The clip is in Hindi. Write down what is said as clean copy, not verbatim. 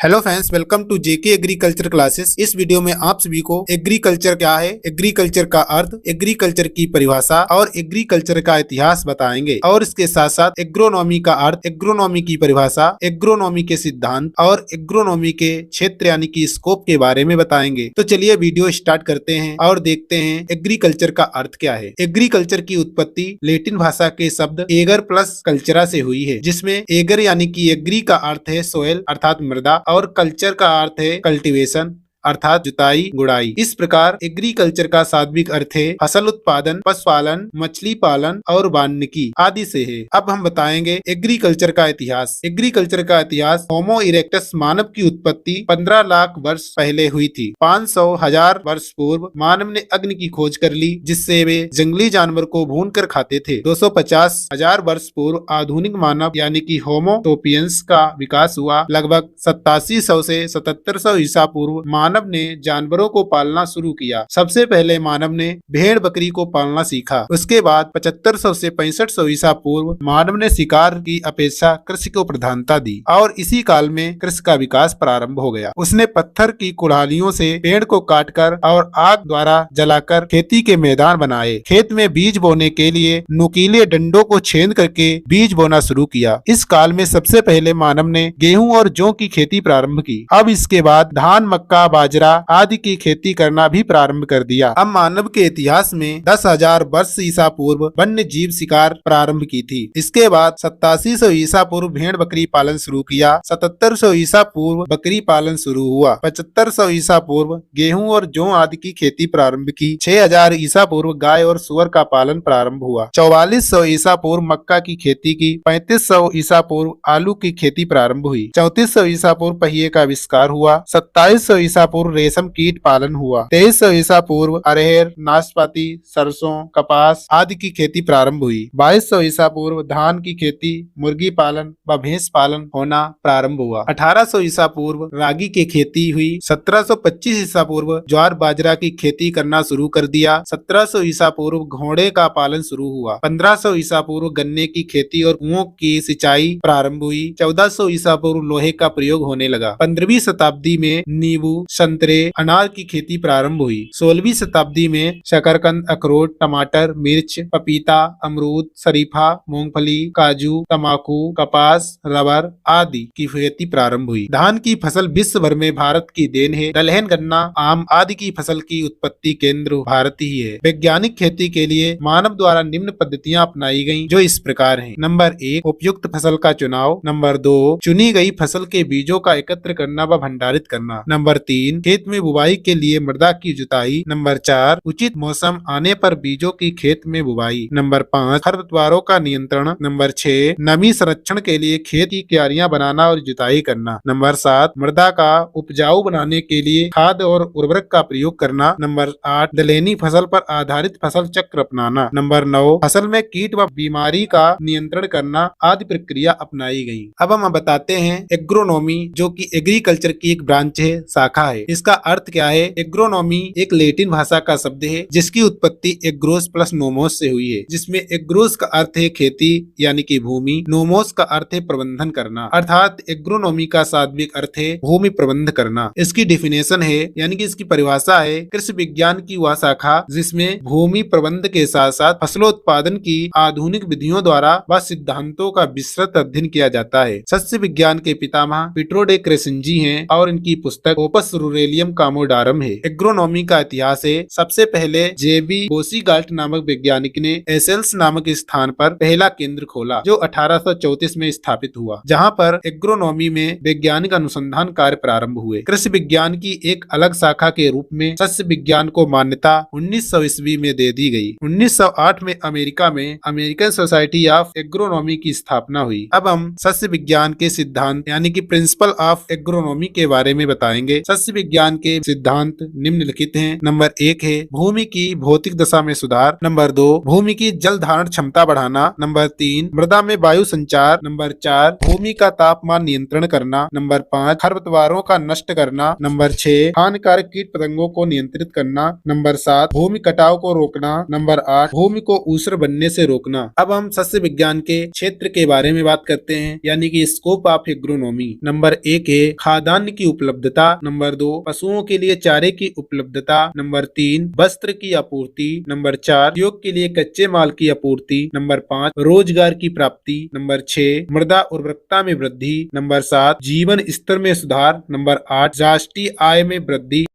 Hello friends, welcome to JK agriculture classes. इस वीडियो में आप सभी को एग्रीकल्चर क्या है, एग्रीकल्चर का अर्थ, एग्रीकल्चर की परिभाषा और एग्रीकल्चर का इतिहास बताएंगे। और इसके साथ साथ एग्रोनॉमी का अर्थ, एग्रोनॉमी की परिभाषा, एग्रोनॉमी के सिद्धांत और एग्रोनॉमी के क्षेत्र यानी कि स्कोप के बारे में बताएंगे। तो चलिए वीडियो स्टार्ट करते हैं और देखते हैं एग्रीकल्चर का अर्थ क्या है। एग्रीकल्चर की उत्पत्ति लैटिन भाषा के शब्द एगर प्लस कल्चरा से हुई है, जिसमें एगर यानी कि एग्री का अर्थ है सोयल अर्थात मृदा और कल्चर का अर्थ है कल्टीवेशन अर्थात जुताई गुड़ाई। इस प्रकार एग्रीकल्चर का शाब्दिक अर्थ है फसल उत्पादन, पशुपालन, मछली पालन और वानिकी आदि से है। अब हम बताएंगे एग्रीकल्चर का इतिहास। एग्रीकल्चर का इतिहास होमो इरेक्टस मानव की उत्पत्ति 15 लाख वर्ष पहले हुई थी। 500,000 वर्ष पूर्व मानव ने अग्नि की खोज कर ली, जिससे वे जंगली जानवर को भून कर खाते थे। 250,000 वर्ष पूर्व आधुनिक मानव यानी कि होमो सोपियंस का विकास हुआ। लगभग 8700 से 7700 ईसा पूर्व मानव ने जानवरों को पालना शुरू किया। सबसे पहले मानव ने भेड़ बकरी को पालना सीखा। उसके बाद 7500 से 6500 ईसा पूर्व मानव ने शिकार की अपेक्षा कृषि को प्रधानता दी और इसी काल में कृषि का विकास प्रारंभ हो गया। उसने पत्थर की कुल्हाड़ियों से पेड़ को काटकर और आग द्वारा जलाकर खेती के मैदान बनाए। खेत में बीज बोने के लिए नुकीले डंडों को छेद करके बीज बोना शुरू किया। इस काल में सबसे पहले मानव ने गेहूं और जौ की खेती प्रारंभ की। अब इसके बाद धान, मक्का, बाजरा आदि की खेती करना भी प्रारंभ कर दिया। अब मानव के इतिहास में 10,000 वर्ष ईसा पूर्व वन्य जीव शिकार प्रारंभ की थी। इसके बाद 8700 ईसा पूर्व भेड़ बकरी पालन शुरू किया। 7700 ईसा पूर्व बकरी पालन शुरू हुआ। 7500 ईसा पूर्व गेहूं और जौ आदि की खेती प्रारंभ की। 6000 ईसा पूर्व गाय और सुअर का पालन प्रारंभ हुआ। 4400 ईसा पूर्व मक्का की खेती की। 3500 ईसा पूर्व आलू की खेती प्रारंभ हुई। 3400 ईसा पूर्व पहिए का आविष्कार हुआ। 2700 ईसा पूर्व रेशम कीट पालन हुआ। 2300 ईसा पूर्व अरहर, नाशपाती, सरसों, कपास आदि की खेती प्रारंभ हुई। 2200 ईसा पूर्व धान की खेती, मुर्गी पालन व भैंस पालन होना प्रारंभ हुआ। 1800 ईसा पूर्व रागी की खेती हुई। 1725 ईसा पूर्व ज्वार बाजरा की खेती करना शुरू कर दिया। 1700 ईसा पूर्व घोड़े का पालन शुरू हुआ। 1500 ईसा पूर्व गन्ने की खेती और कुओं की सिंचाई प्रारंभ हुई। 1400 ईसा पूर्व लोहे का प्रयोग होने लगा। 15वीं शताब्दी में नींबू, संतरे, अनार की खेती प्रारंभ हुई। 16वीं शताब्दी में शकरकंद, अखरोट, टमाटर, मिर्च, पपीता, अमरूद, शरीफा, मूंगफली, काजू, तंबाकू, कपास, रबर आदि की खेती प्रारंभ हुई। धान की फसल विश्व भर में भारत की देन है। दलहन, गन्ना, आम आदि की फसल की उत्पत्ति केंद्र भारत ही है। वैज्ञानिक खेती के लिए मानव द्वारा निम्न पद्धतियां अपनाई गयी, जो इस प्रकार हैं। नंबर 1, उपयुक्त फसल का चुनाव। नंबर 2, चुनी गई फसल के बीजों का एकत्र करना व भंडारित करना। नंबर 3, खेत में बुवाई के लिए मृदा की जुताई। नंबर 4, उचित मौसम आने पर बीजों की खेत में बुवाई। नंबर 5, खरपतवारों का नियंत्रण। नंबर 6, नमी संरक्षण के लिए खेत की क्यारियां बनाना और जुताई करना। नंबर 7, मृदा का उपजाऊ बनाने के लिए खाद और उर्वरक का प्रयोग करना। नंबर 8, दलहनी फसल पर आधारित फसल चक्र अपनाना। नंबर 9, फसल में कीट व बीमारी का नियंत्रण करना आदि प्रक्रिया अपनाई गयी। अब हम बताते हैं एग्रोनॉमी, जो कि एग्रीकल्चर की एक ब्रांच है, शाखा है। इसका अर्थ क्या है? एग्रोनॉमी एक लैटिन भाषा का शब्द है, जिसकी उत्पत्ति एग्रोस प्लस नोमोस से हुई है, जिसमें एग्रोस का अर्थ है खेती यानी कि भूमि, नोमोस का अर्थ है प्रबंधन करना, अर्थात एग्रोनॉमी का शाब्दिक अर्थ है भूमि प्रबंध करना। इसकी डिफिनेशन है यानी कि इसकी परिभाषा है कृषि विज्ञान की वह शाखा जिसमें भूमि प्रबंध के साथ साथ फसलोत्पादन की आधुनिक विधियों द्वारा व सिद्धांतों का विस्तृत अध्ययन किया जाता है। सस्य विज्ञान के पितामह पिट्रो डे क्रेसेंजी हैं और इनकी पुस्तक ओपस रूरेलियम कामोडारम है। एग्रोनॉमी का इतिहास है। सबसे पहले जेबी बोसीगाल्ट नामक वैज्ञानिक ने एसेल्स नामक स्थान पर पहला केंद्र खोला, जो 1834 में स्थापित हुआ, जहां पर एग्रोनॉमी में वैज्ञानिक अनुसंधान कार्य प्रारंभ हुए। कृषि विज्ञान की एक अलग शाखा के रूप में सस्य विज्ञान को मान्यता 1900 ईस्वी में दे दी गई। 1908 में अमेरिका में अमेरिकन सोसाइटी ऑफ एग्रोनॉमी की स्थापना हुई। अब हम सस्य विज्ञान के सिद्धांत यानी कि प्रिंसिपल ऑफ एग्रोनॉमी के बारे में बताएंगे। सस्य सस्य विज्ञान के सिद्धांत निम्नलिखित हैं। नंबर 1 है भूमि की भौतिक दशा में सुधार। नंबर 2 भूमि की जल धारण क्षमता बढ़ाना। नंबर 3 मृदा में वायु संचार। नंबर 4 भूमि का तापमान नियंत्रण करना। नंबर 5 खरपतवारों का नष्ट करना। नंबर 6 हानिकारक कीट पतंगों को नियंत्रित करना। नंबर 7 भूमि कटाव को रोकना। नंबर 8 भूमि को ऊसर बनने से रोकना। अब हम सस्य विज्ञान के क्षेत्र के बारे में बात करते हैं, यानी कि स्कोप ऑफ एग्रोनॉमी। नंबर 1 है खाद्यान्न की उपलब्धता। नंबर 2 पशुओं के लिए चारे की उपलब्धता। नंबर 3 वस्त्र की आपूर्ति। नंबर 4 उद्योग के लिए कच्चे माल की आपूर्ति। नंबर 5 रोजगार की प्राप्ति। नंबर 6 मृदा उर्वरकता में वृद्धि। नंबर 7 जीवन स्तर में सुधार। नंबर 8 राष्ट्रीय आय में वृद्धि।